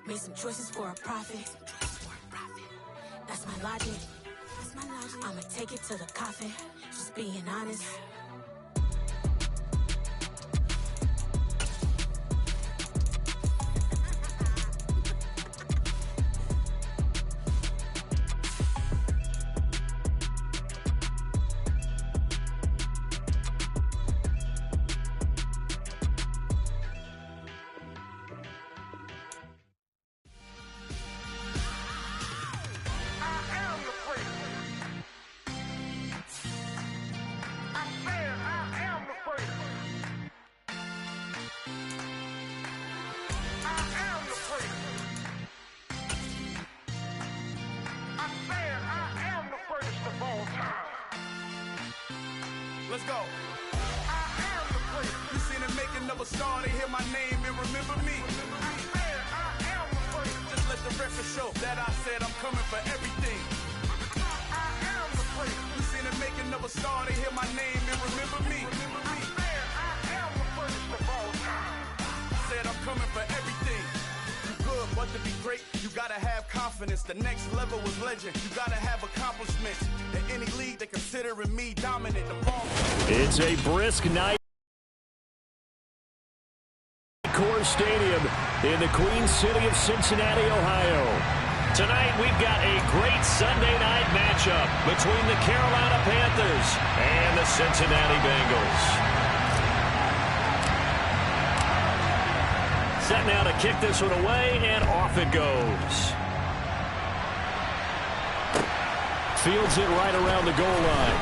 Made some choices for a profit. That's my logic. I'ma take it to the coffin. Just being honest. Let's go. You seen the making of a star, they hear my name and remember me. Just let the record show that I said I'm coming for everything. You seen the making of a star, they hear my name and remember me. Said I'm coming for everything. You good, but to be great, you gotta have confidence. The next level was legend. You gotta have accomplishments. In any league, they considering me dominant. It's a brisk night. Coors Stadium in the Queen City of Cincinnati, Ohio. Tonight we've got a great Sunday night matchup between the Carolina Panthers and the Cincinnati Bengals. Set now to kick this one away, and off it goes. Fields it right around the goal line.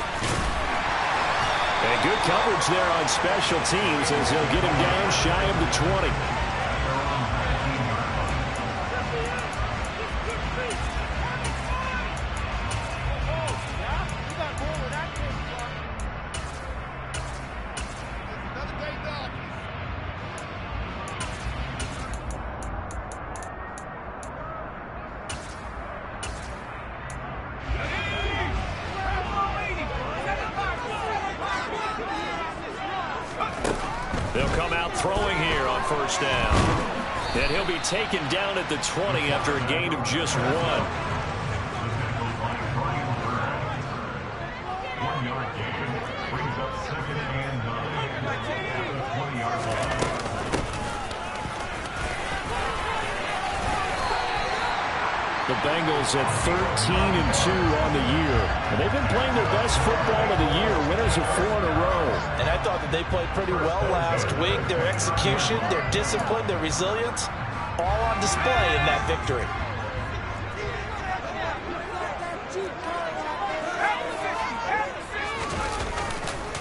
And good coverage there on special teams as he'll get him down shy of the 20. They'll come out throwing here on first down. And he'll be taken down at the 20 after a gain of just one. 1 yard gain brings up 2nd and 9. 20-yard line. The Bengals at 13-2 on the year. And they've been playing their best football of the year. Winners of 4 in a row. And I thought that they played pretty well last week. Their execution, their discipline, their resilience, all on display in that victory.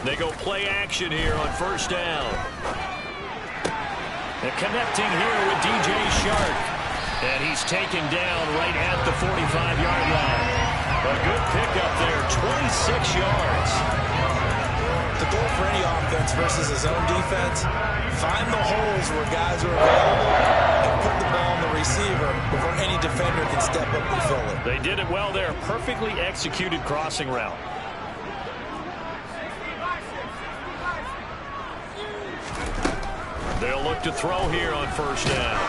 They go play action here on first down. They're connecting here with DJ Shark. And he's taken down right at the 45-yard line. A good pickup there, 26 yards. The goal for any offense versus his own defense, find the holes where guys are available and put the ball on the receiver before any defender can step up and fill it. They did it well there. Perfectly executed crossing route. They'll look to throw here on first down.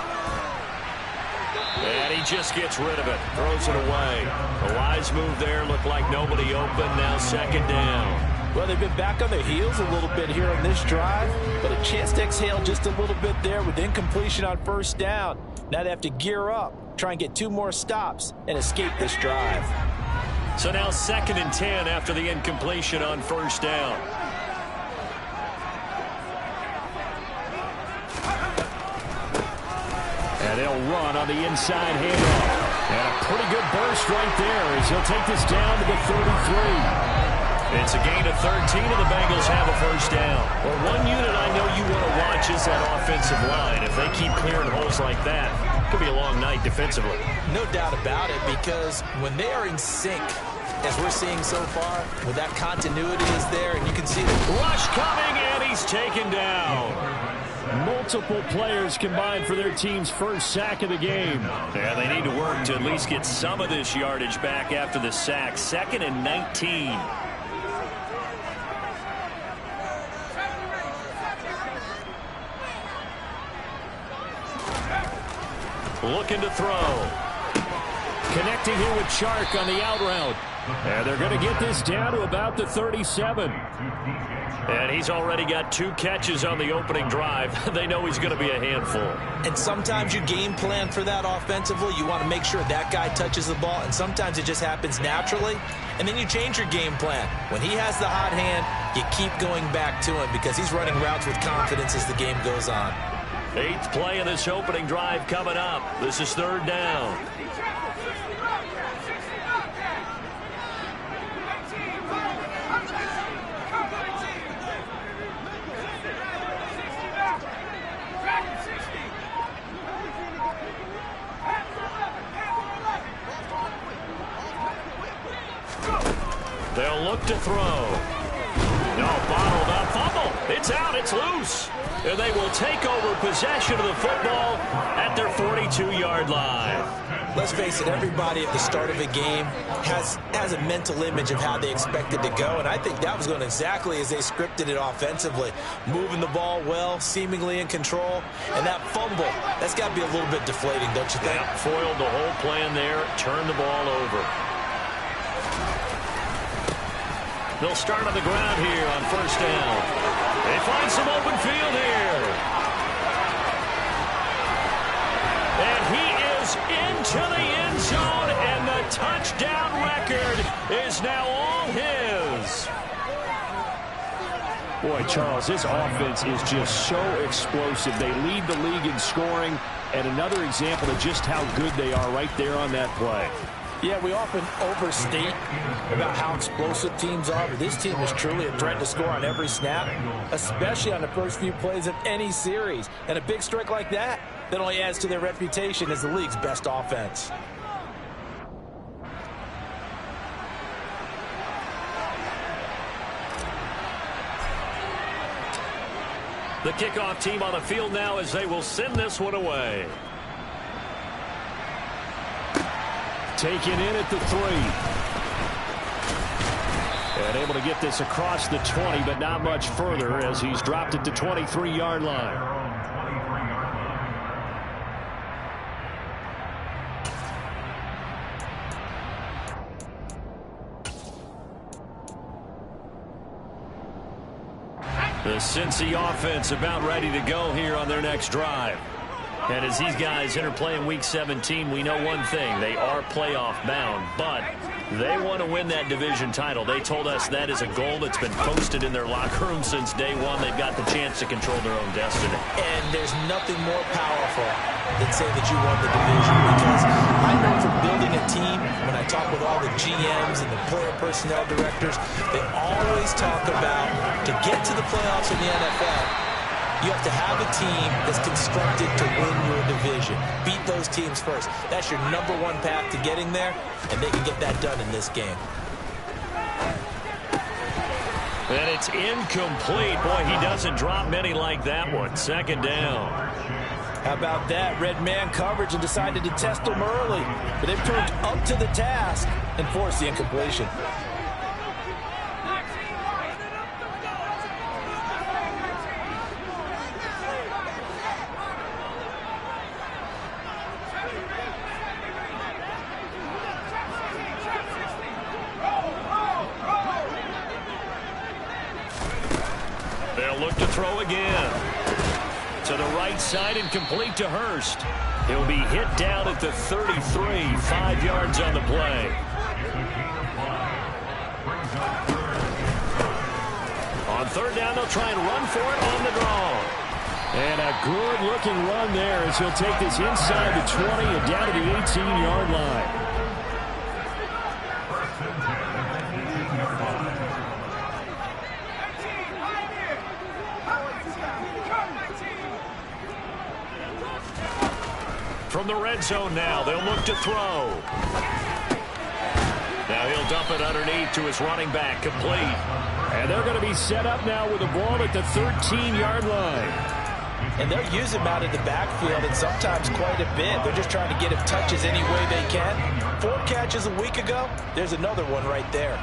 And he just gets rid of it. Throws it away. A wise move there. Looked like nobody open. Now second down. Well, they've been back on their heels a little bit here on this drive, but a chance to exhale just a little bit there with incompletion on first down. Now they have to gear up, try and get 2 more stops, and escape this drive. So now 2nd and 10 after the incompletion on first down. And they'll run on the inside handoff. And a pretty good burst right there as he'll take this down to the 33. It's a gain of 13, and the Bengals have a first down. Well, one unit I know you want to watch is that offensive line. If they keep clearing holes like that, it could be a long night defensively. No doubt about it, because when they are in sync, as we're seeing so far, with that continuity is there, and you can see the rush coming, and he's taken down. Multiple players combined for their team's first sack of the game. Yeah, they need to work to at least get some of this yardage back after the sack. 2nd and 19. looking to throw. Connecting here with Chark on the out route. And they're going to get this down to about the 37. And he's already got 2 catches on the opening drive. They know he's going to be a handful. And sometimes you game plan for that offensively. You want to make sure that guy touches the ball, and sometimes it just happens naturally. And then you change your game plan. When he has the hot hand, you keep going back to him because he's running routes with confidence as the game goes on. 8th play of this opening drive coming up. This is 3rd down. They'll look to throw. No, bottled up. Fumble. It's out. It's loose. And they will take over possession of the football at their 42-yard line. Let's face it, everybody at the start of a game has a mental image of how they expect it to go, and I think that was going exactly as they scripted it offensively. Moving the ball well, seemingly in control, and that fumble, that's got to be a little bit deflating, don't you think? Yep, foiled the whole plan there, turned the ball over. They'll start on the ground here on 1st down. They find some open field here. And he is into the end zone, and the touchdown record is now all his. Boy, Charles, this offense is just so explosive. They lead the league in scoring, and another example of just how good they are right there on that play. Yeah, we often overstate about how explosive teams are, but this team is truly a threat to score on every snap, especially on the first few plays of any series. And a big strike like that only adds to their reputation as the league's best offense. The kickoff team on the field now as they will send this one away. Taken in at the 3. And able to get this across the 20, but not much further as he's dropped it to 23-yard line. The Cincy offense about ready to go here on their next drive. And as these guys enter play in Week 17, we know one thing. They are playoff bound, but they want to win that division title. They told us that is a goal that's been posted in their locker room since day one. They've got the chance to control their own destiny. And there's nothing more powerful than saying that you won the division, because I know from building a team, when I talk with all the GMs and the player personnel directors, they always talk about to get to the playoffs in the NFL, you have to have a team that's constructed to win your division. Beat those teams first. That's your #1 path to getting there, and they can get that done in this game. And it's incomplete. Boy, he doesn't drop many like that one. 2nd down. How about that? Red man coverage and decided to test them early, but they proved up to the task and forced the incompletion. Look to throw again. To the right side and complete to Hurst. He'll be hit down at the 33, 5 yards on the play. On 3rd down, they'll try and run for it on the draw. And a good-looking run there as he'll take this inside the 20 and down to the 18-yard line. From the red zone now, they'll look to throw. Now he'll dump it underneath to his running back, complete. And they're going to be set up now with the ball at the 13-yard line. And they'll use him out of the backfield, and sometimes quite a bit. They're just trying to get him touches any way they can. 4 catches a week ago, there's another one right there.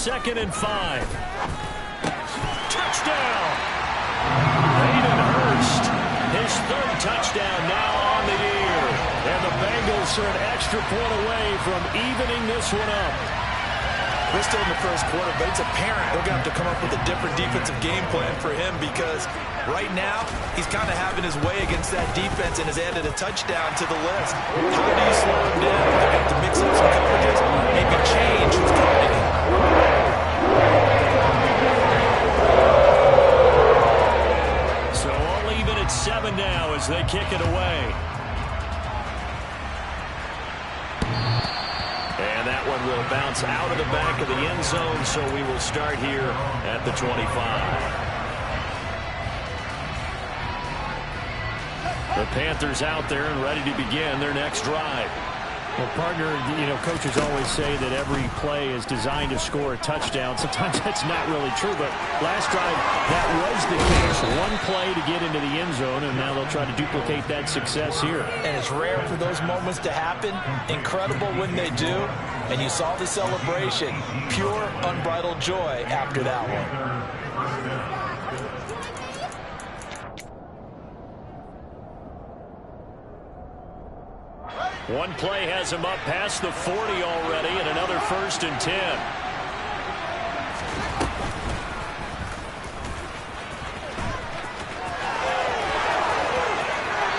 2nd and 5. Touchdown! Hayden Hurst, his 3rd touchdown now on the year. And the Bengals are an extra point away from evening this one up. We're still in the first quarter, but it's apparent they're going to have to come up with a different defensive game plan for him because right now he's kind of having his way against that defense and has added a touchdown to the list. How do you slow him down? They're going to have to mix up some coverages, maybe change who's guarding him. So all even at 7 now as they kick it away. And that one will bounce out of the back of the end zone, so we will start here at the 25. The Panthers out there and ready to begin their next drive. Well, partner, coaches always say that every play is designed to score a touchdown. Sometimes that's not really true, but last drive, that was the case. One play to get into the end zone, and now they'll try to duplicate that success here. And it's rare for those moments to happen. Incredible when they do. And you saw the celebration. Pure, unbridled joy after that one. One play has him up past the 40 already, and another 1st and 10.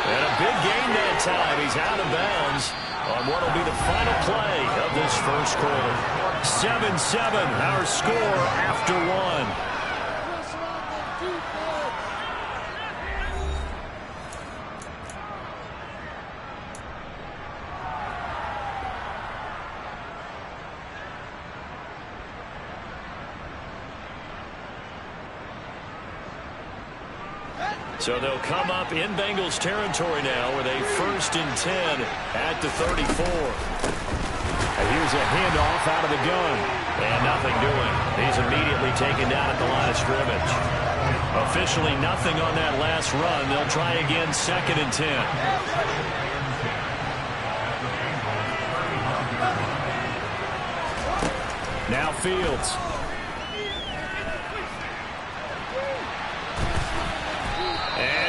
And a big gain that time. He's out of bounds on what will be the final play of this first quarter. 7-7, our score after 1. So they'll come up in Bengals territory now with a 1st and 10 at the 34. And here's a handoff out of the gun. And nothing doing. He's immediately taken down at the line of scrimmage. Officially nothing on that last run. They'll try again 2nd and 10. Now Fields.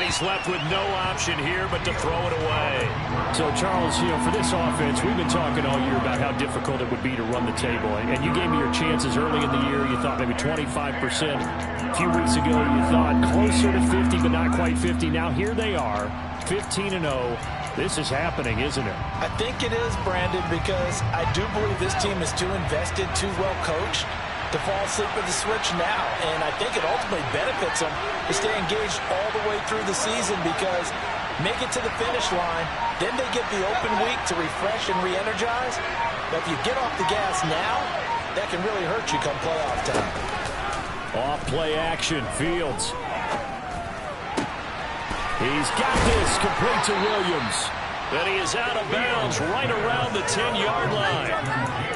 He's left with no option here but to throw it away. So, Charles, for this offense, we've been talking all year about how difficult it would be to run the table. And you gave me your chances early in the year. You thought maybe 25%. A few weeks ago, you thought closer to 50, but not quite 50. Now, here they are, 15-0. This is happening, isn't it? I think it is, Brandon, because I do believe this team is too invested, too well coached to fall asleep at the switch now. And I think it ultimately benefits them to stay engaged all the way through the season because make it to the finish line, then they get the open week to refresh and re-energize. But if you get off the gas now, that can really hurt you come playoff time. Off play action, Fields. He's got this, complete to Williams. Then he is out of bounds right around the 10-yard line.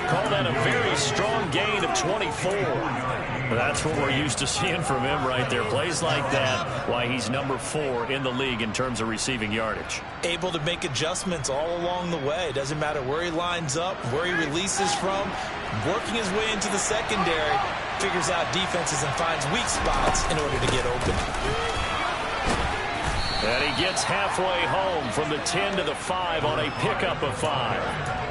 Call that a very strong gain of 24. That's what we're used to seeing from him right there. Plays like that, why he's number 4 in the league in terms of receiving yardage. Able to make adjustments all along the way. Doesn't matter where he lines up, where he releases from. Working his way into the secondary, figures out defenses and finds weak spots in order to get open. And he gets halfway home from the 10 to the 5 on a pickup of 5.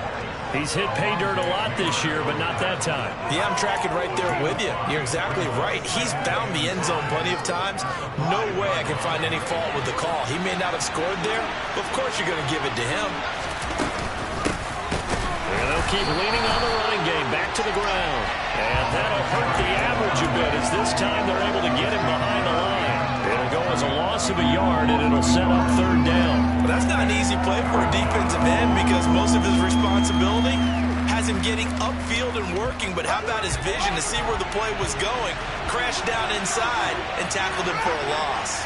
He's hit pay dirt a lot this year, but not that time. Yeah, I'm tracking right there with you. You're exactly right. He's found the end zone plenty of times. No way I can find any fault with the call. He may not have scored there, but of course you're going to give it to him. And they'll keep leaning on the running game back to the ground. And that'll hurt the average a bit as this time they're able to get him behind the line. It'll go as a loss of a yard, and it'll set up 3rd down. Well, that's not an easy play for a defensive end because most of his responsibility has him getting upfield and working, but how about his vision to see where the play was going, crashed down inside, and tackled him for a loss.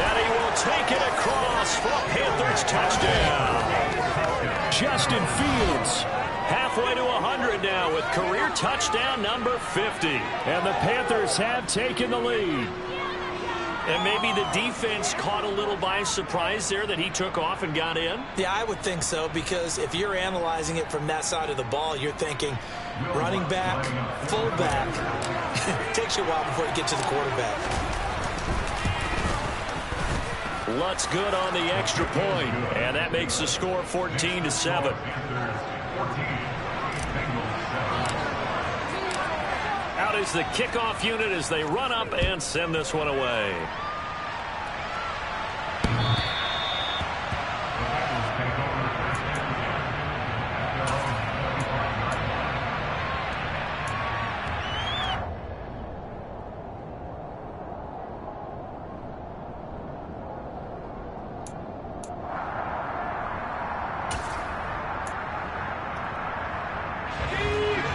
And he will take it across for a Panthers touchdown. Justin Fields. Halfway to 100 now with career touchdown number 50. And the Panthers have taken the lead. And maybe the defense caught a little by surprise there that he took off and got in? Yeah, I would think so, because if you're analyzing it from that side of the ball, you're thinking running back, full back. It takes you a while before you get to the quarterback. Lutt's good on the extra point, and that makes the score 14-7. Out is the kickoff unit as they run up and send this one away.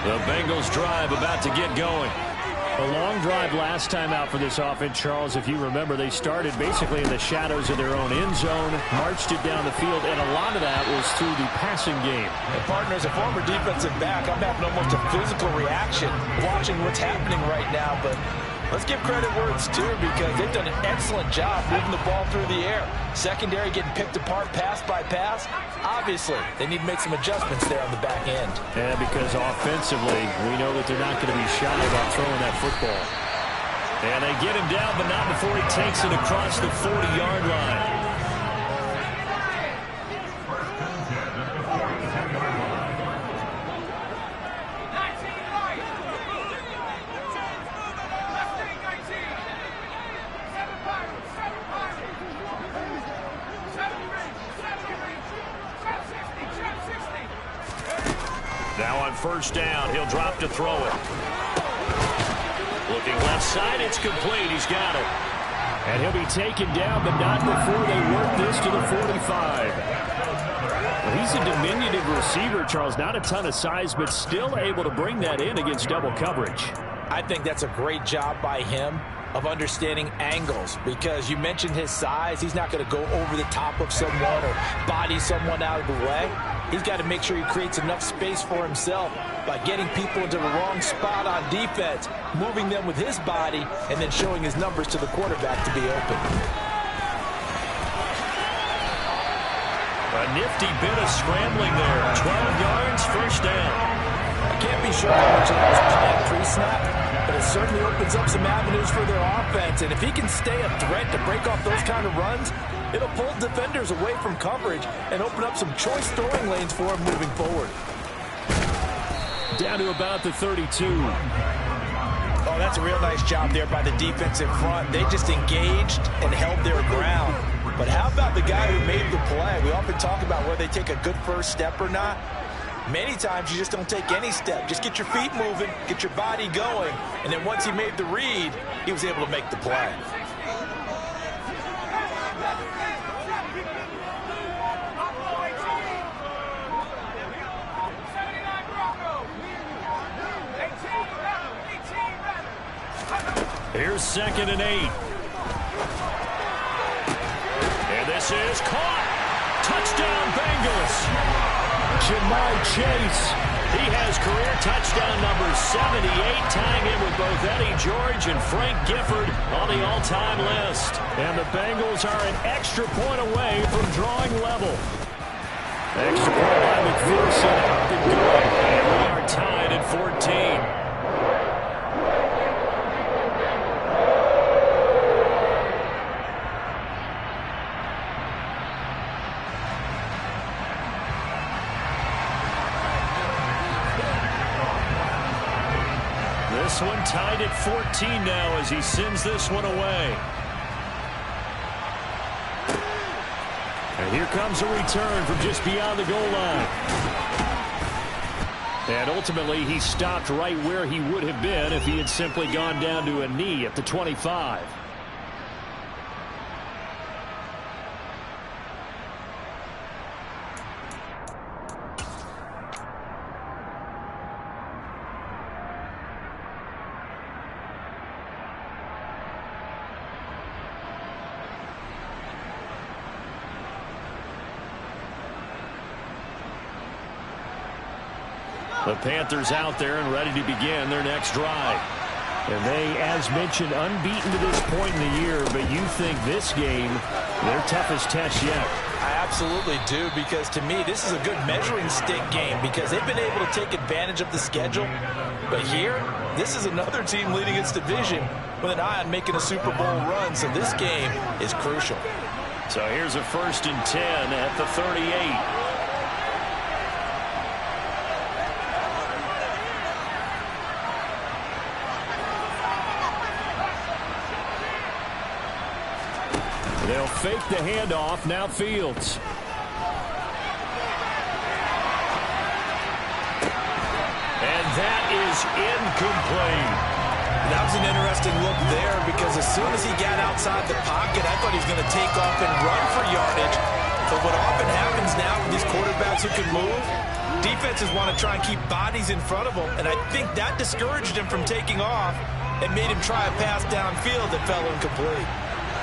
The Bengals drive about to get going. A long drive last time out for this offense, Charles. If you remember, they started basically in the shadows of their own end zone, marched it down the field, and a lot of that was through the passing game. And partner, as a former defensive back, I'm having almost a physical reaction watching what's happening right now. But let's give credit where it's due, because they've done an excellent job moving the ball through the air. Secondary getting picked apart pass by pass. Obviously, they need to make some adjustments there on the back end. Yeah, because offensively, we know that they're not going to be shy about throwing that football. And they get him down, but not before he takes it across the 40-yard line. Now on first down, he'll drop to throw it. Looking left side, it's complete. He's got it. And he'll be taken down, but not before they work this to the 45. Well, he's a diminutive receiver, Charles. Not a ton of size, but still able to bring that in against double coverage. I think that's a great job by him of understanding angles, because you mentioned his size. He's not going to go over the top of someone or body someone out of the way. He's got to make sure he creates enough space for himself by getting people into the wrong spot on defense, moving them with his body, and then showing his numbers to the quarterback to be open. A nifty bit of scrambling there. 12 yards, first down. I can't be sure how much of that was planned pre-snap, but it certainly opens up some avenues for their offense. And if he can stay a threat to break off those kind of runs, it'll pull defenders away from coverage and open up some choice throwing lanes for him moving forward. Down to about the 32. Oh, that's a real nice job there by the defensive front. They just engaged and held their ground. But how about the guy who made the play? We often talk about whether they take a good first step or not. Many times you just don't take any step. Just get your feet moving, get your body going, and then once he made the read, he was able to make the play. Here's 2nd and 8. And this is caught. Touchdown, Bengals. Jamar Chase. He has career touchdown number 78, tying in with both Eddie George and Frank Gifford on the all-time list. And the Bengals are an extra point away from drawing level. Extra point by McPherson. Up and good. And we are tied at 14. This one tied at 14 now as he sends this one away. And here comes a return from just beyond the goal line. And ultimately, he stopped right where he would have been if he had simply gone down to a knee at the 25. The Panthers out there and ready to begin their next drive. And they, as mentioned, unbeaten to this point in the year, but you think this game, their toughest test yet. I absolutely do, because to me, this is a good measuring stick game because they've been able to take advantage of the schedule. But here, this is another team leading its division with an eye on making a Super Bowl run, so this game is crucial. So here's a 1st and 10 at the 38. They'll fake the handoff. Now Fields. And that is incomplete. That was an interesting look there because as soon as he got outside the pocket, I thought he was going to take off and run for yardage. But what often happens now with these quarterbacks who can move, defenses want to try and keep bodies in front of them. And I think that discouraged him from taking off and made him try a pass downfield that fell incomplete.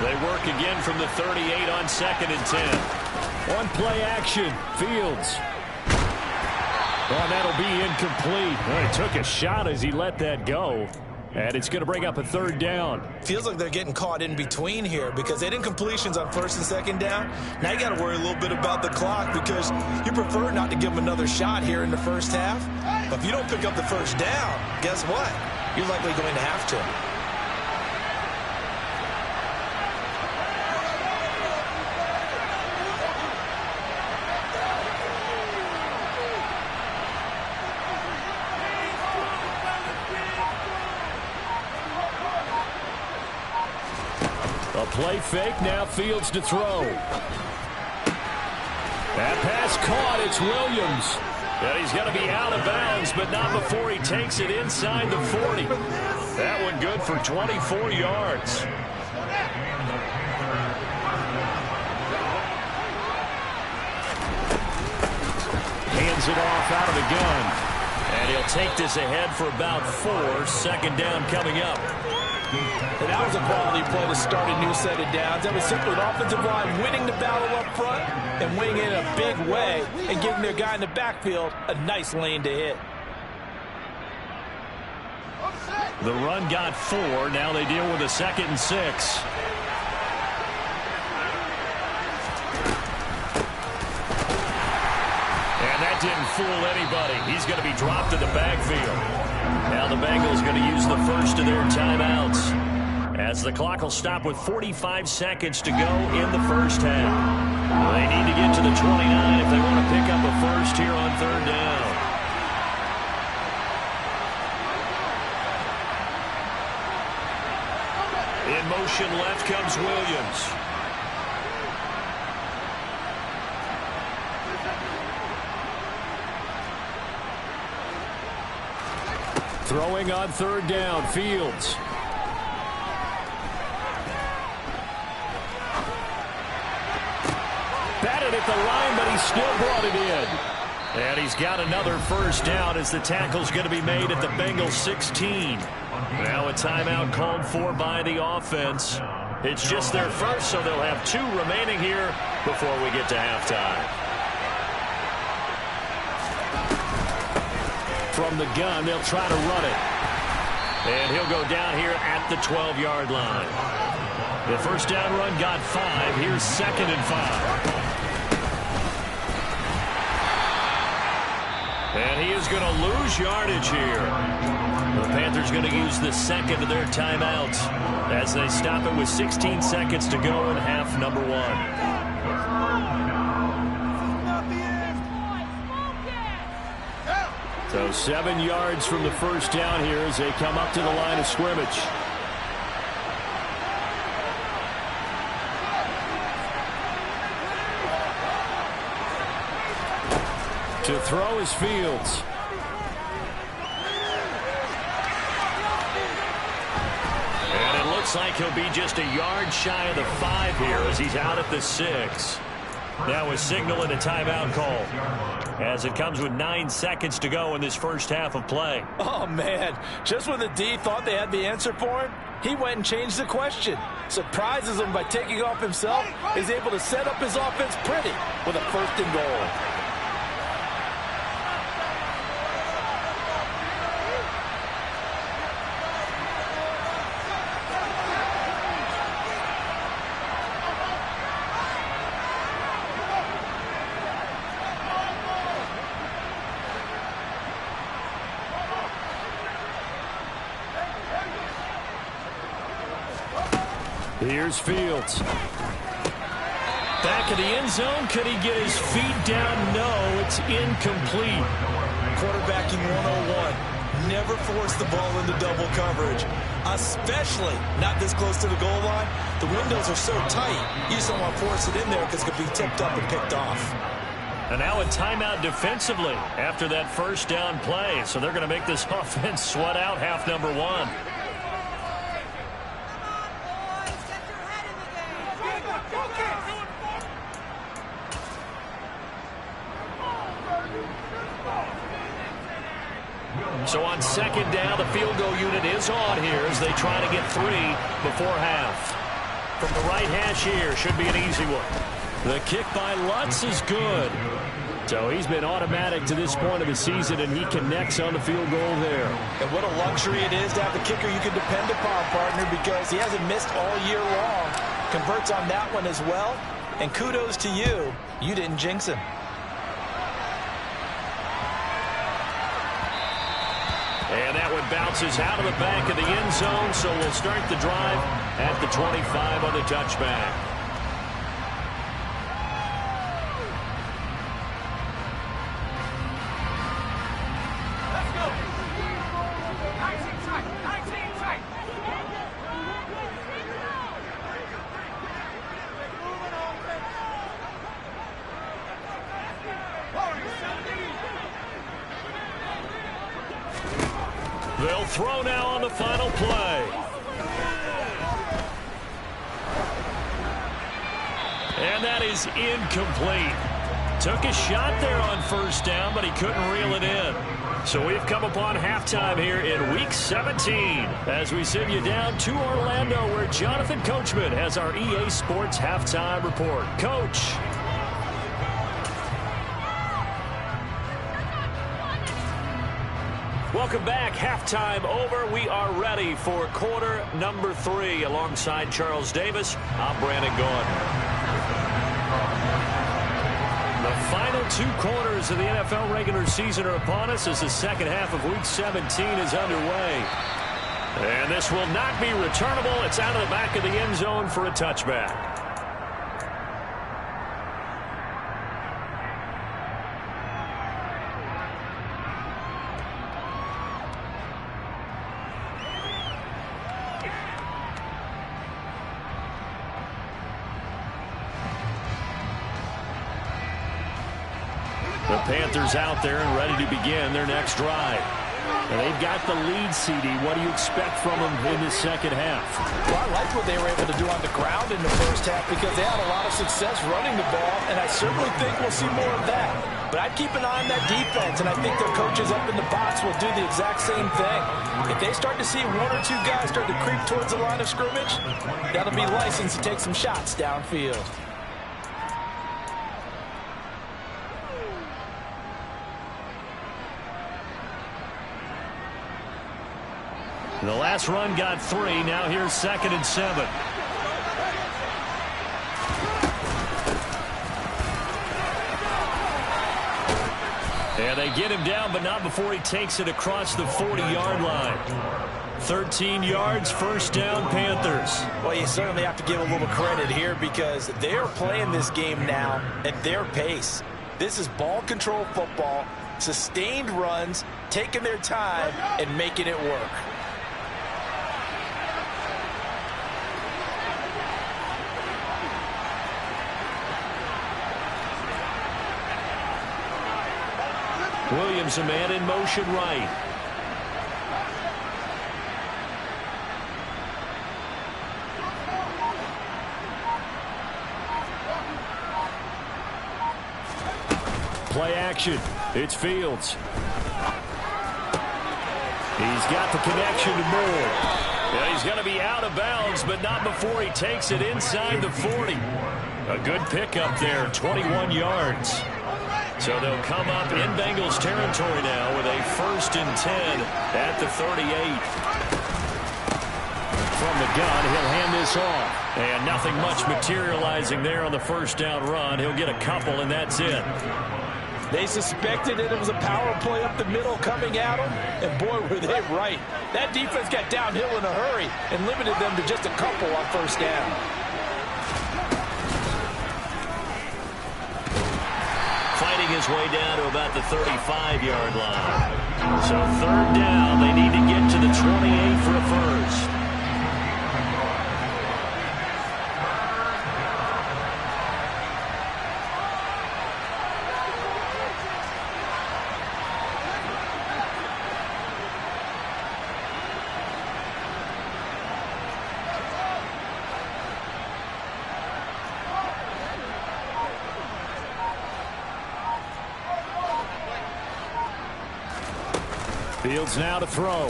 They work again from the 38 on 2nd and 10. One play action. Fields. Oh, that'll be incomplete. Well, he took a shot as he let that go. And it's going to bring up a 3rd down. Feels like they're getting caught in between here because they had incompletions on 1st and 2nd down. Now you got to worry a little bit about the clock because you prefer not to give them another shot here in the first half. But if you don't pick up the 1st down, guess what? You're likely going to have to. A play fake, now Fields to throw. That pass caught, it's Williams. And he's going to be out of bounds, but not before he takes it inside the 40. That one good for 24 yards. Hands it off out of the gun. And he'll take this ahead for about 4. 2nd down coming up. And that was a quality play to start a new set of downs. That was simply an offensive line winning the battle up front and winning it in a big way and giving their guy in the backfield a nice lane to hit. The run got 4. Now they deal with a 2nd and 6. And that didn't fool anybody. He's going to be dropped in the backfield. Now the Bengals going to use the first of their timeouts as the clock will stop with 45 seconds to go in the first half. They need to get to the 29 if they want to pick up a first here on 3rd down. In motion left comes Williams. Throwing on 3rd down, Fields. Batted at the line, but he still brought it in. And he's got another 1st down as the tackle's going to be made at the Bengals 16. Now a timeout called for by the offense. It's just their first, so they'll have 2 remaining here before we get to halftime. From the gun, they'll try to run it. And he'll go down here at the 12-yard line. The 1st down run got 5. Here's 2nd and 5. And he is going to lose yardage here. The Panthers going to use the 2nd of their timeouts as they stop it with 16 seconds to go in half number 1. So 7 yards from the 1st down here as they come up to the line of scrimmage. To throw is Fields. And it looks like he'll be just a yard shy of the 5 here as he's out at the 6. Now a signal and a timeout call as it comes with 9 seconds to go in this first half of play. Oh, man. Just when the D thought they had the answer for him, he went and changed the question. Surprises him by taking off himself. He's able to set up his offense pretty with a 1st and goal. Here's Fields. Back of the end zone. Could he get his feet down? No, it's incomplete. Quarterbacking 101. Never force the ball into double coverage, especially not this close to the goal line. The windows are so tight, you just don't want to force it in there because it could be tipped up and picked off. And now a timeout defensively after that first down play. So they're going to make this offense sweat out half number one. So on second down, the field goal unit is on here as they try to get 3 before half. From the right hash here, should be an easy one. The kick by Lutz is good. So he's been automatic to this point of the season, and he connects on the field goal there. And what a luxury it is to have a kicker you can depend upon, partner, because he hasn't missed all year long. Converts on that one as well. And kudos to you. You didn't jinx him. And that one bounces out of the back of the end zone, so we'll start the drive at the 25 on the touchback. They'll throw now on the final play. And that is incomplete. Took a shot there on first down, but he couldn't reel it in. So we've come upon halftime here in Week 17 as we send you down to Orlando, where Jonathan Coachman has our EA Sports Halftime Report. Coach. Welcome back. Halftime over. We are ready for quarter number 3. Alongside Charles Davis, I'm Brandon Gordon. The final 2 quarters of the NFL regular season are upon us as the second half of Week 17 is underway. And this will not be returnable. It's out of the back of the end zone for a touchback. The Panthers out there and ready to begin their next drive. And they've got the lead, CD. What do you expect from them in the second half? Well, I like what they were able to do on the ground in the first half because they had a lot of success running the ball, and I certainly think we'll see more of that. But I'd keep an eye on that defense, and I think their coaches up in the box will do the exact same thing. If they start to see 1 or 2 guys start to creep towards the line of scrimmage, that'll be license to take some shots downfield. The last run got 3. Now here's 2nd and 7. And they get him down, but not before he takes it across the 40-yard line. 13 yards, first down, Panthers. Well, you certainly have to give a little credit here because they're playing this game now at their pace. This is ball control football, sustained runs, taking their time, and making it work. Williams, a man in motion right. Play action. It's Fields. He's got the connection to Moore. And he's going to be out of bounds, but not before he takes it inside the 40. A good pickup there, 21 yards. So they'll come up in Bengals territory now with a 1st and 10 at the 38. From the gun, he'll hand this off. And nothing much materializing there on the first down run. He'll get a couple, and that's it. They suspected it was a power play up the middle coming at them, and boy, were they right. That defense got downhill in a hurry and limited them to just a couple on first down. Fighting his way down to about the 35-yard line. So third down, they need to get to the 28 for a first. Fields now to throw.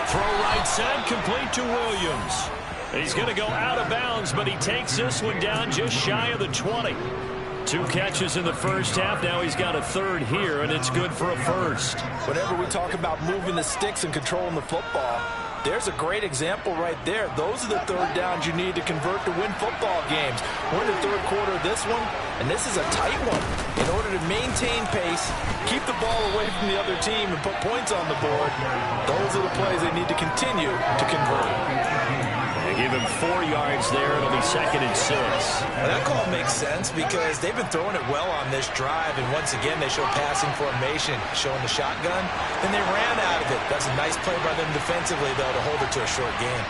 Throw right side, complete to Williams. He's going to go out of bounds, but he takes this one down just shy of the 20. 2 catches in the first half. Now he's got a third here, and it's good for a first. Whenever we talk about moving the sticks and controlling the football, there's a great example right there. Those are the third downs you need to convert to win football games. We're in the third quarter of this one, and this is a tight one. In order to maintain pace, keep the ball away from the other team, and put points on the board, those are the plays they need to continue to convert. They give him 4 yards there. It'll be 2nd and 6. Well, that call makes sense because they've been throwing it well on this drive, and once again they show passing formation, showing the shotgun, and they ran out of it. That's a nice play by them defensively, though, to hold it to a short game.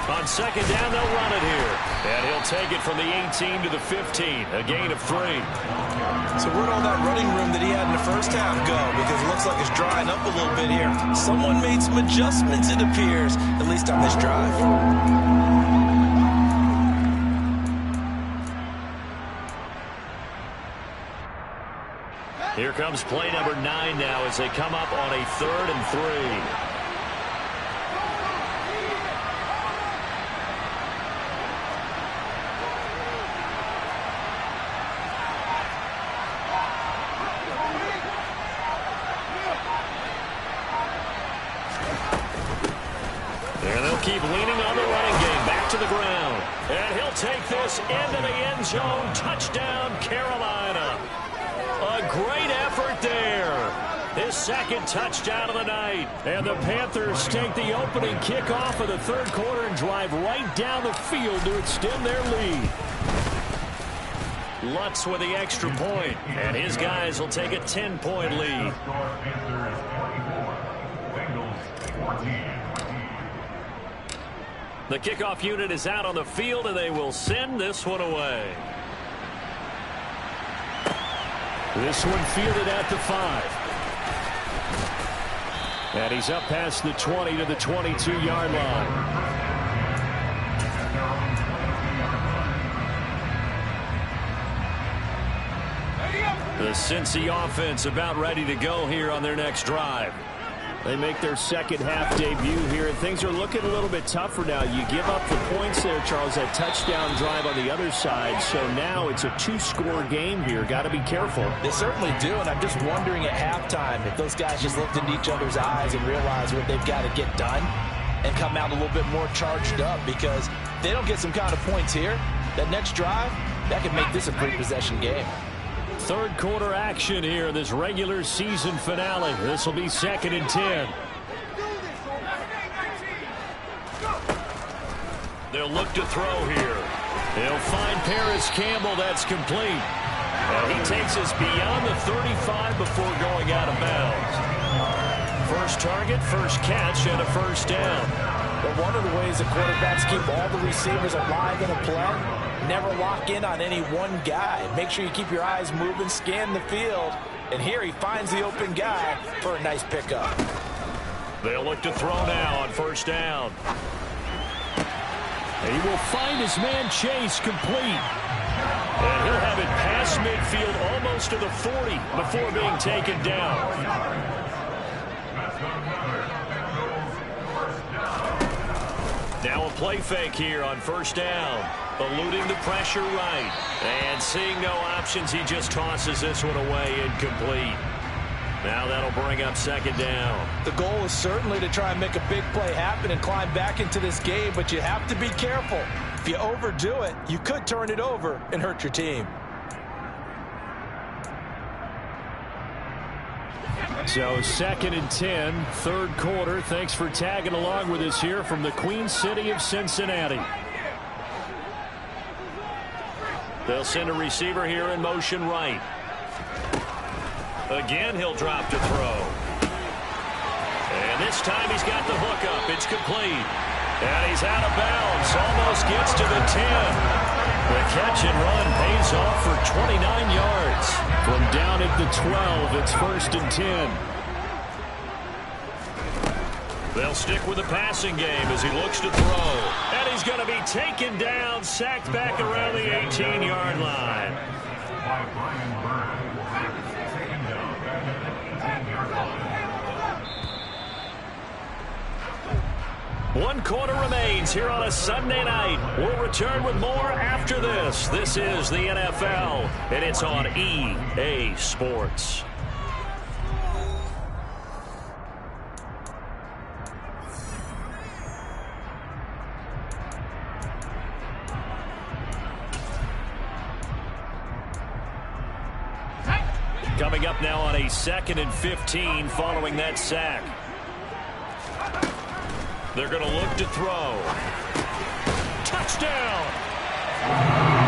On 2nd down, they'll run it here. And he'll take it from the 18 to the 15, a gain of 3. So where'd all that running room that he had in the first half go? Because it looks like it's drying up a little bit here. Someone made some adjustments, it appears, at least on this drive. Here comes play number 9 now as they come up on a 3rd and 3. Keep leaning on the running game. Back to the ground. And he'll take this into the end zone. Touchdown, Carolina. A great effort there. His 2nd touchdown of the night. And the Panthers take the opening kickoff of the 3rd quarter and drive right down the field to extend their lead. Lutz with the extra point. And his guys will take a 10-point lead. The kickoff unit is out on the field, and they will send this one away. This one fielded at the 5. And he's up past the 20 to the 22-yard line. The Cincy offense about ready to go here on their next drive. They make their 2nd half debut here, and things are looking a little bit tougher now. You give up the points there, Charles, that touchdown drive on the other side. So now it's a 2-score game here. Got to be careful. They certainly do, and I'm just wondering at halftime if those guys just looked into each other's eyes and realized what they've got to get done and come out a little bit more charged up, because if they don't get some kind of points here, that next drive, that could make this a 3-possession game. 3rd quarter action here in this regular season finale. This will be 2nd and 10. They'll look to throw here. They'll find Paris Campbell. That's complete. And he takes us beyond the 35 before going out of bounds. First target, first catch, and a first down. But one of the ways that quarterbacks keep all the receivers alive in a play, never lock in on any one guy. Make sure you keep your eyes moving, scan the field. And here he finds the open guy for a nice pickup. They'll look to throw now on first down. He will find his man Chase complete. And he'll have it past midfield almost to the 40 before being taken down. Now a play fake here on first down. Eluding the pressure right. And seeing no options, he just tosses this one away, incomplete. Now that'll bring up 2nd down. The goal is certainly to try and make a big play happen and climb back into this game, but you have to be careful. If you overdo it, you could turn it over and hurt your team. So 2nd and 10, third quarter. Thanks for tagging along with us here from the Queen City of Cincinnati. They'll send a receiver here in motion right. Again, he'll drop to throw. And this time he's got the hook up. It's complete. And he's out of bounds. Almost gets to the 10. The catch and run pays off for 29 yards. From down at the 12, it's 1st and 10. They'll stick with the passing game as he looks to throw. And he's going to be taken down, sacked back around the 18-yard line. By Brian Burns. Taken down at the 18-yard line. 1 quarter remains here on a Sunday night. We'll return with more after this. This is the NFL, and it's on EA Sports. Coming up now on a 2nd and 15 following that sack. They're going to look to throw. Touchdown!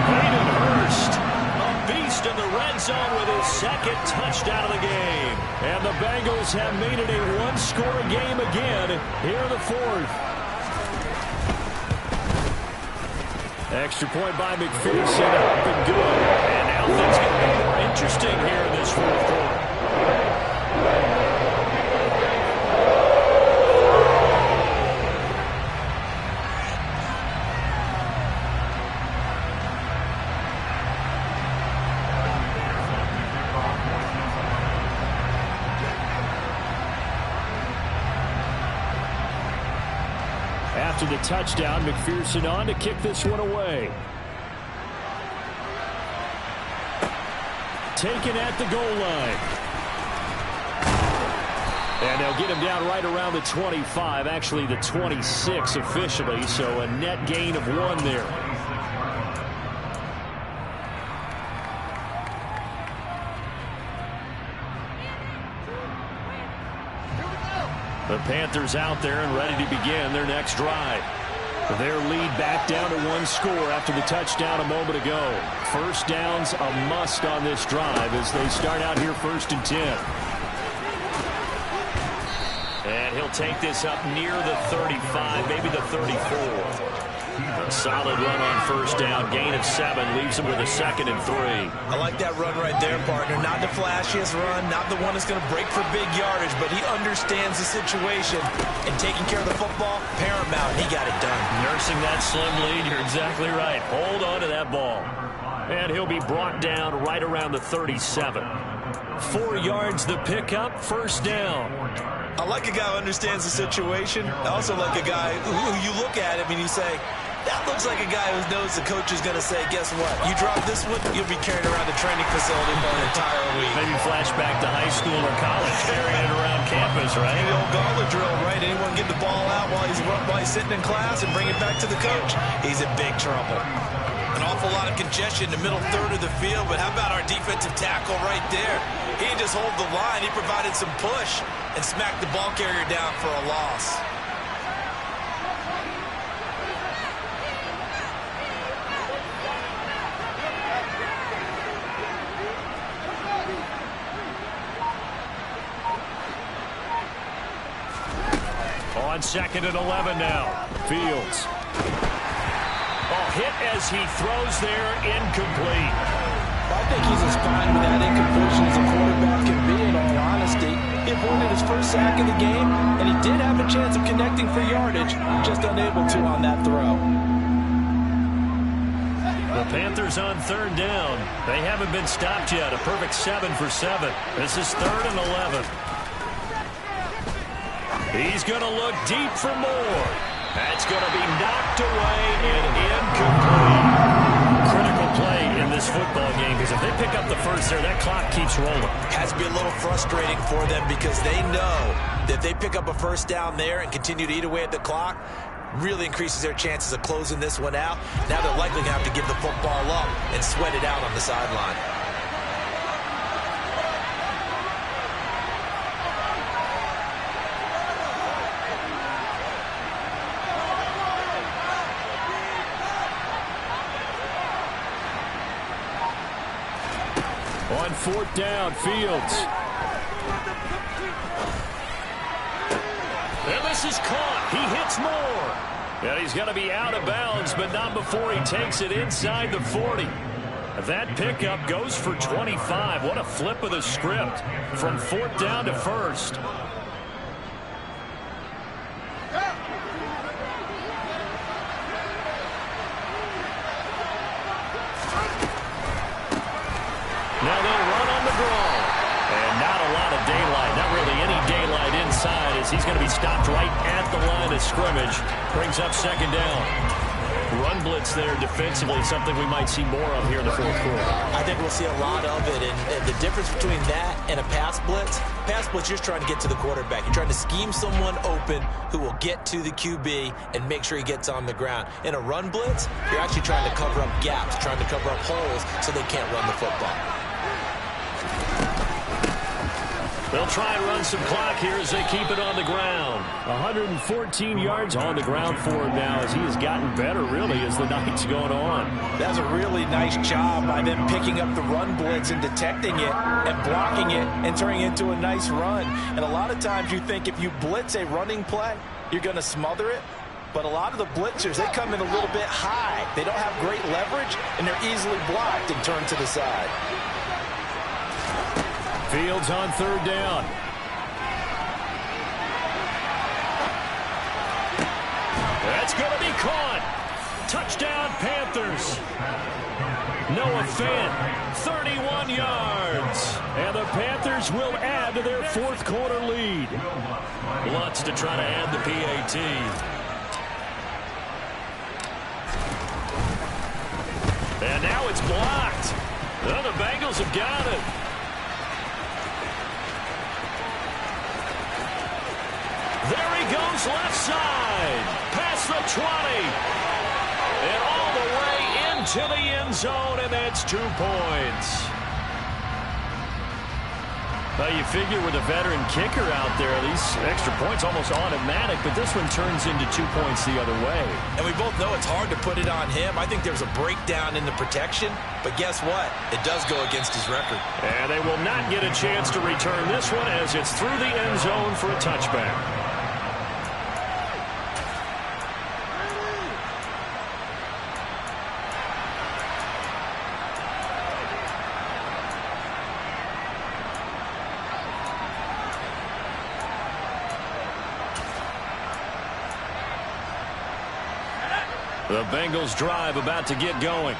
Hayden Hurst, a beast in the red zone with his 2nd touchdown of the game. And the Bengals have made it a one-score game again here in the 4th. Extra point by McPherson, up and good. And now things get more interesting here in this 4th quarter. After the touchdown, McPherson on to kick this one away. Taken at the goal line. And they'll get him down right around the 25, actually the 26 officially, so a net gain of 1 there. The Panthers out there and ready to begin their next drive. Their lead back down to 1 score after the touchdown a moment ago. First down's a must on this drive as they start out here 1st and 10. And he'll take this up near the 35, maybe the 34. A solid run on 1st down, gain of 7, leaves him with a 2nd and 3. I like that run right there, partner. Not the flashiest run, not the one that's going to break for big yardage, but he understands the situation, and taking care of the football, paramount. He got it done. Nursing that slim lead, you're exactly right. Hold on to that ball. And he'll be brought down right around the 37. 4 yards the pickup, 1st down. I like a guy who understands the situation. I also like a guy who you look at him and you say, that looks like a guy who knows the coach is going to say, guess what? You drop this one, you'll be carrying around the training facility for an entire week. Maybe flashback to high school or college, carrying it around campus, right? The old gauntlet drill, right? Anyone get the ball out while he's sitting in class and bring it back to the coach? He's in big trouble. An awful lot of congestion in the middle third of the field, but how about our defensive tackle right there? He didn't just hold the line, he provided some push and smacked the ball carrier down for a loss. On 2nd and 11 now. Fields. Hit as he throws there, incomplete. I think he's as fine with that incompletion as a quarterback can be, in all honesty. He avoided his first sack of the game, and he did have a chance of connecting for yardage, just unable to on that throw. The Panthers on 3rd down. They haven't been stopped yet. A perfect 7 for 7. This is 3rd and 11. He's going to look deep for more. That's going to be knocked away and incomplete. Critical play in this football game because if they pick up the first there, that clock keeps rolling. Has to be a little frustrating for them because they know that if they pick up a first down there and continue to eat away at the clock, really increases their chances of closing this one out. Now they're likely going to have to give the football up and sweat it out on the sideline. On fourth down, Fields. And this is caught. He hits more. And he's going to be out of bounds, but not before he takes it inside the 40. That pickup goes for 25. What a flip of the script from fourth down to first. Now they'll run on the draw. And not a lot of daylight. Not really any daylight inside as he's going to be stopped right at the line of scrimmage. Brings up second down. Run blitz there defensively, something we might see more of here in the fourth quarter. I think we'll see a lot of it. And the difference between that and a pass blitz, you're trying to get to the quarterback. You're trying to scheme someone open who will get to the QB and make sure he gets on the ground. In a run blitz, you're actually trying to cover up gaps, trying to cover up holes so they can't run the football. They'll try and run some clock here as they keep it on the ground. 114 yards on the ground for him now as he has gotten better, really, as the night's going on. That's a really nice job by them picking up the run blitz and detecting it and blocking it and turning it into a nice run. And a lot of times you think if you blitz a running play, you're going to smother it. But a lot of the blitzers, they come in a little bit high. They don't have great leverage, and they're easily blocked and turned to the side. Fields on third down. That's going to be caught. Touchdown, Panthers. Noah Fant, 31 yards. And the Panthers will add to their fourth quarter lead. Lutz to try to add the PAT. And now it's blocked. Well, the Bengals have got it. There he goes left side. Past the 20. And all the way into the end zone, and that's 2 points. Well, you figure with a veteran kicker out there, these extra points almost automatic, but this one turns into 2 points the other way. And we both know it's hard to put it on him. I think there's a breakdown in the protection, but guess what? It does go against his record. And they will not get a chance to return this one as it's through the end zone for a touchback. The Bengals drive about to get going.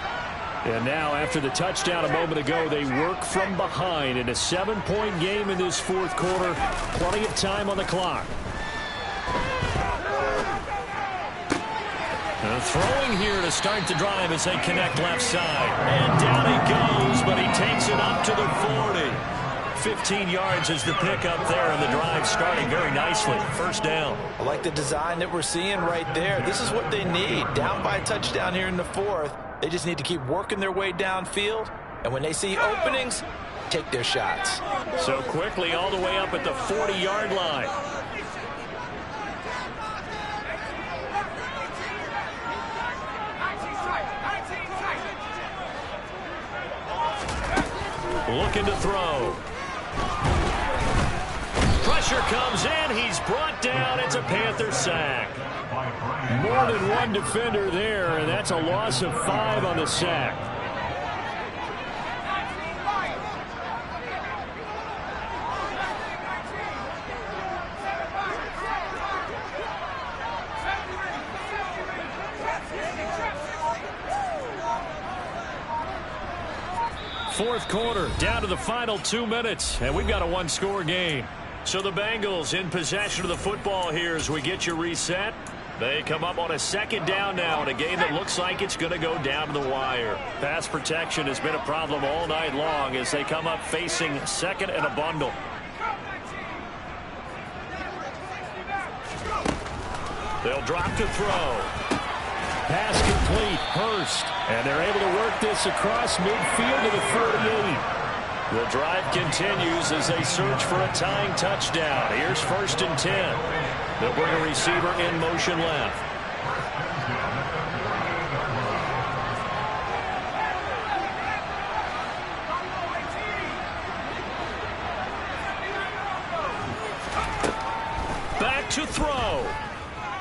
And now, after the touchdown a moment ago, they work from behind in a 7-point game in this fourth quarter. Plenty of time on the clock. Throwing here to start the drive as they connect left side. And down he goes, but he takes it up to the 40. 15 yards is the pickup there, and the drive starting very nicely. First down. I like the design that we're seeing right there. This is what they need. Down by a touchdown here in the fourth. They just need to keep working their way downfield. And when they see openings, take their shots. So quickly all the way up at the 40-yard line. Looking to throw. Pressure comes in. He's brought down. It's a Panther sack. More than one defender there, and that's a loss of 5 on the sack. Fourth quarter, down to the final 2 minutes, and we've got a one-score game. So the Bengals in possession of the football here as we get you reset. They come up on a second down now in a game that looks like it's going to go down to the wire. Pass protection has been a problem all night long as they come up facing second and a bundle. They'll drop to throw. Pass complete, Hurst. And they're able to work this across midfield to the 38. The drive continues as they search for a tying touchdown. Here's 1st and 10. They'll bring a receiver in motion left. Back to throw.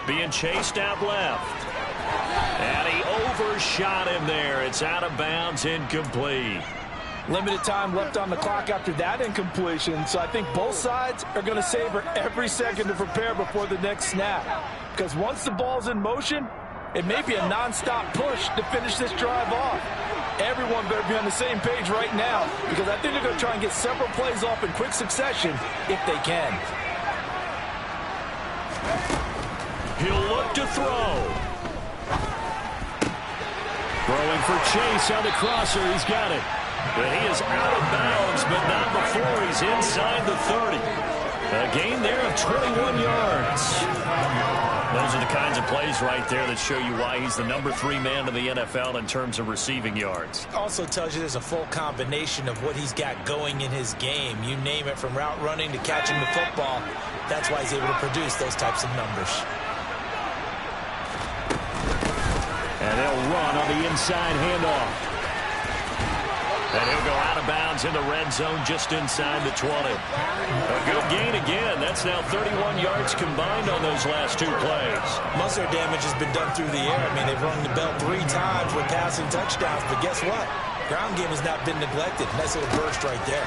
Being chased out left. And he overshot him there. It's out of bounds, incomplete. Limited time left on the clock after that incompletion, so I think both sides are going to savor every second to prepare before the next snap. Because once the ball's in motion, it may be a non-stop push to finish this drive off. Everyone better be on the same page right now, because I think they're going to try and get several plays off in quick succession if they can. He'll look to throw. Throwing for Chase on the crosser. He's got it. But he is out of bounds, but not before he's inside the 30. A gain there of 21 yards. Those are the kinds of plays right there that show you why he's the number 3 man in the NFL in terms of receiving yards. Also tells you there's a full combination of what he's got going in his game. You name it, from route running to catching the football. That's why he's able to produce those types of numbers. And they'll run on the inside handoff. And he'll go out of bounds in the red zone just inside the 20. A good gain again. That's now 31 yards combined on those last 2 plays. Most of their damage has been done through the air. I mean, they've rung the bell 3 times with passing touchdowns. But guess what? Ground game has not been neglected. Nice little burst right there.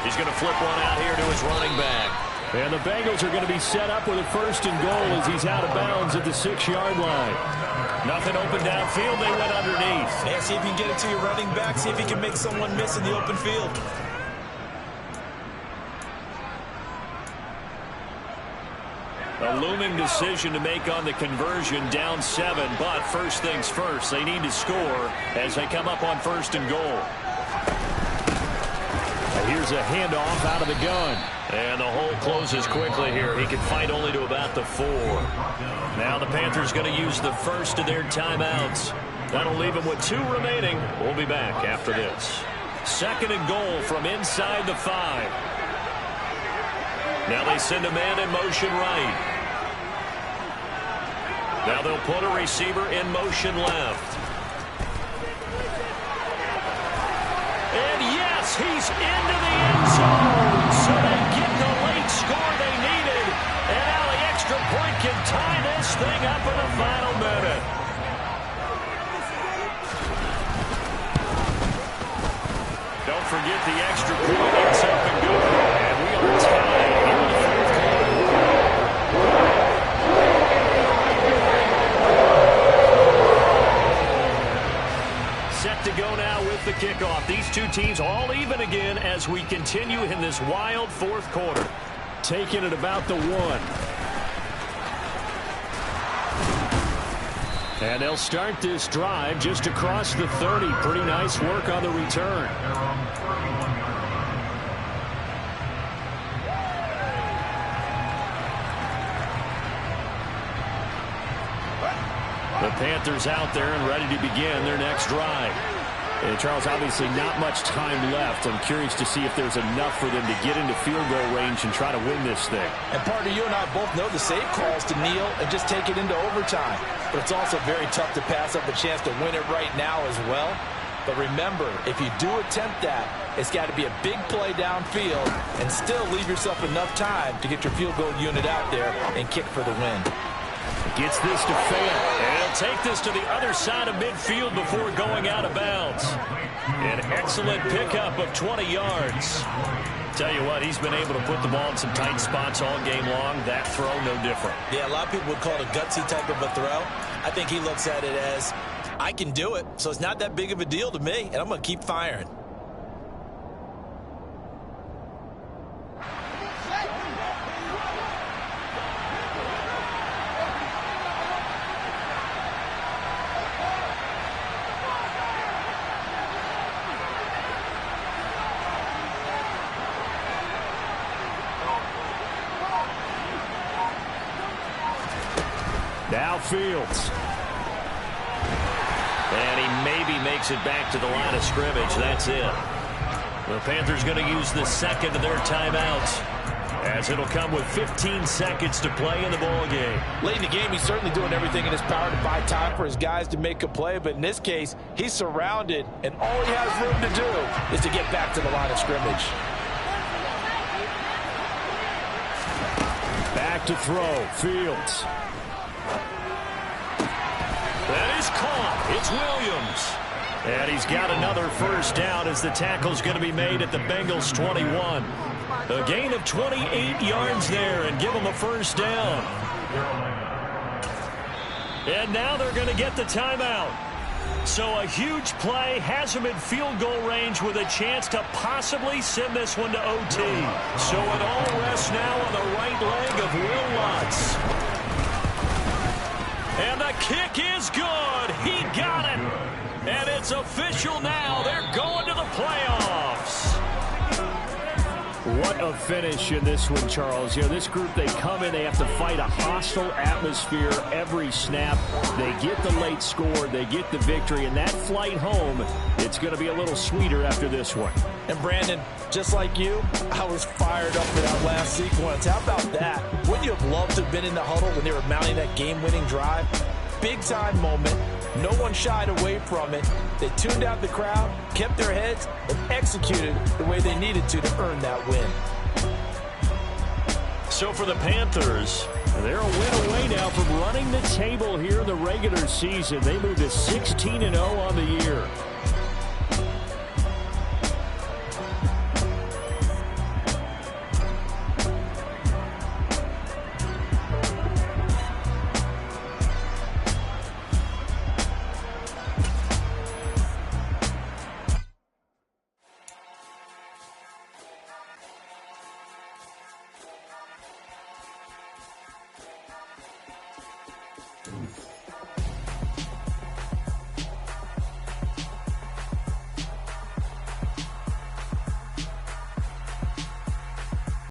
He's going to flip one out here to his running back. And the Bengals are going to be set up with a 1st and goal as he's out of bounds at the 6-yard line. Nothing open downfield. They went underneath. Yeah, see if you can get it to your running back. See if you can make someone miss in the open field. A looming decision to make on the conversion, down 7. But first things first, they need to score as they come up on 1st and goal. Here's a handoff out of the gun. And the hole closes quickly here. He can fight only to about the 4. Now the Panthers going to use the first of their timeouts. That'll leave them with 2 remaining. We'll be back after this. 2nd and goal from inside the 5. Now they send a man in motion right. Now they'll put a receiver in motion left. And yes, he's into the end zone. So they get the late score they needed. And now the extra point can tie this thing up in the final minute. Don't forget the extra point. It's up and good. And we are tied here in the 4th quarter. Set to go now with the kickoff. These 2 teams all even again as we continue in this wild 4th quarter. Taking it about the 1. And they'll start this drive just across the 30. Pretty nice work on the return. The Panthers out there and ready to begin their next drive. And Charles, obviously not much time left. I'm curious to see if there's enough for them to get into field goal range and try to win this thing. And partner, you and I both know the save calls to kneel and just take it into overtime. But it's also very tough to pass up the chance to win it right now as well. But remember, if you do attempt that, it's got to be a big play downfield and still leave yourself enough time to get your field goal unit out there and kick for the win. Gets this to fail. And he'll take this to the other side of midfield before going out of bounds. An excellent pickup of 20 yards. Tell you what, he's been able to put the ball in some tight spots all game long. That throw, no different. Yeah, a lot of people would call it a gutsy type of a throw. I think he looks at it as, I can do it, so it's not that big of a deal to me, and I'm going to keep firing. Now Fields. And he maybe makes it back to the line of scrimmage. That's it. The Panthers going to use the second of their timeouts, as it'll come with 15 seconds to play in the ball game. Late in the game, he's certainly doing everything in his power to buy time for his guys to make a play, but in this case, he's surrounded, and all he has room to do is to get back to the line of scrimmage. Back to throw, Fields. That is caught. It's Williams. And he's got another first down as the tackle's going to be made at the Bengals 21. A gain of 28 yards there and give them a first down. And now they're going to get the timeout. So a huge play has them in field goal range with a chance to possibly send this one to OT. So it all rests now on the right leg of Will Lutz. And the kick is good. He got it. And it's official now. They're going to the playoffs. What a finish in this one, Charles. You know, this group, they come in, they have to fight a hostile atmosphere every snap. They get the late score, they get the victory, and that flight home, it's going to be a little sweeter after this one. And Brandon, just like you, I was fired up for that last sequence. How about that? Wouldn't you have loved to have been in the huddle when they were mounting that game-winning drive? Big-time moment. No one shied away from it. They tuned out the crowd, kept their heads, and executed the way they needed to earn that win. So for the Panthers, they're a win away now from running the table here in the regular season. They move to 16-0 on the year.